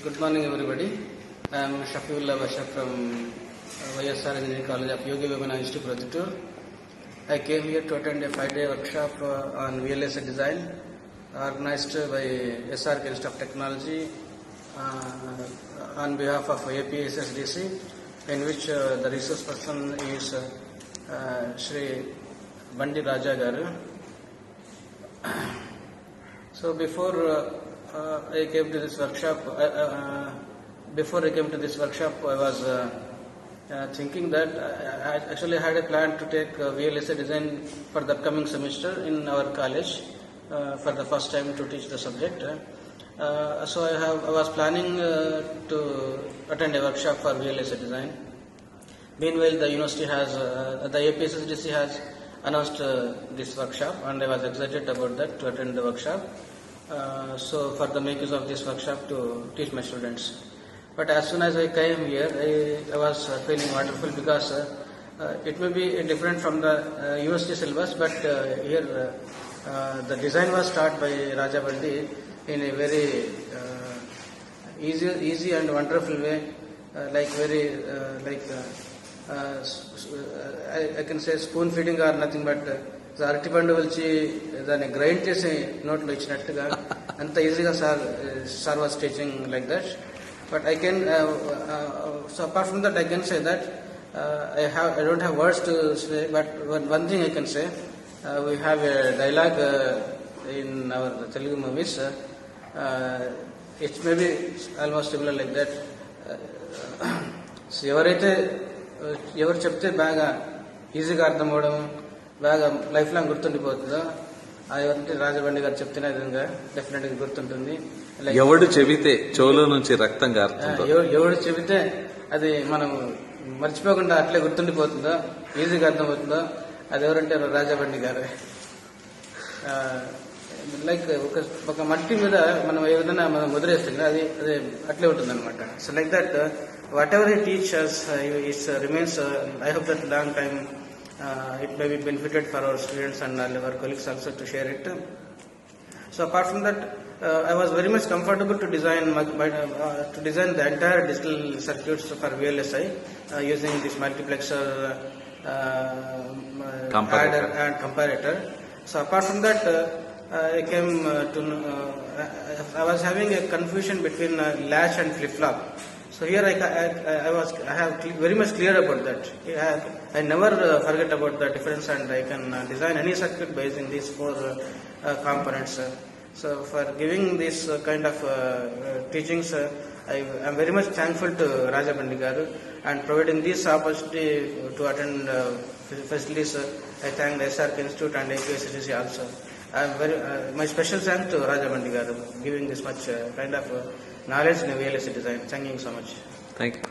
Good morning, everybody. I am Shafiullah Bashar from YSR Engineering College of Yogi Vemana Institute, Pradipur. I came here to attend a 5-day workshop on VLSI design organized by SRK Institute of Technology on behalf of APSSDC, in which the resource person is Shri Bandi Raja Garu. So before I came to this workshop, I was thinking that I actually had a plan to take VLSI design for the upcoming semester in our college for the first time to teach the subject. So I was planning to attend a workshop for VLSI design. Meanwhile, the university has, the APSSDC has announced this workshop, and I was excited about that to attend the workshop. So for the make use of this workshop to teach my students. But as soon as I came here, I was feeling wonderful because it may be different from the university syllabus, but here the design was taught by Raja Bandi in a very easy and wonderful way, I can say spoon feeding or nothing but అరటిపండు వచ్చి దాన్ని grind చేసి నోట్లో ఇచ్చినట్టుగా అంత ఈజీగా sir was teaching like that. But I can so apart from that I can say that I don't have words to say, but one thing I can say, we have a dialogue in our Telugu movies. It may be almost similar like that. So ఎవరు చెప్తే బాగా ఈజీగా అర్థం అవడం, బాగా life long గుర్తుండిపోతుందో అదంటే రాజబండి గారు చెప్తున్న విధంగా డెఫినెట్ గా గుర్తుంటుంది. ఎవడు చెబితే చెవులో నుంచి రక్తం కారుతుందో, ఎవడు చెబితే అది మనం మర్చిపోకుండా అట్లే గుర్తుండిపోతుందో, ఈజీగా అర్థమవుతుందో అది ఎవరంటే రాజబండి గారు. లైక్ ఒక మట్టి మీద మనం ఏ విధంగా మనం ముద్రేస్తుంది అది అదే అట్లే ఉంటుంది అనమాట. So like that whatever he teaches, it remains, I hope that long time it may be benefited for our students and our colleagues also to share it. So apart from that, I was very much comfortable to design the entire digital circuits for VLSI using this multiplexer, adder and comparator. So apart from that, I came to I was having a confusion between latch and flip-flop. So here I have very much clear about that. I never forget about the difference, and I can design any circuit by using these 4 components. So for giving this kind of teachings, I am very much thankful to Raja Bandi Garu, and providing this opportunity to attend facilities. I thank the SRK Institute and APSSDC also. I am my special thanks to Raja Bandi Garu giving this much kind of knowledge in VLSI design. Thank you so much. Thank you.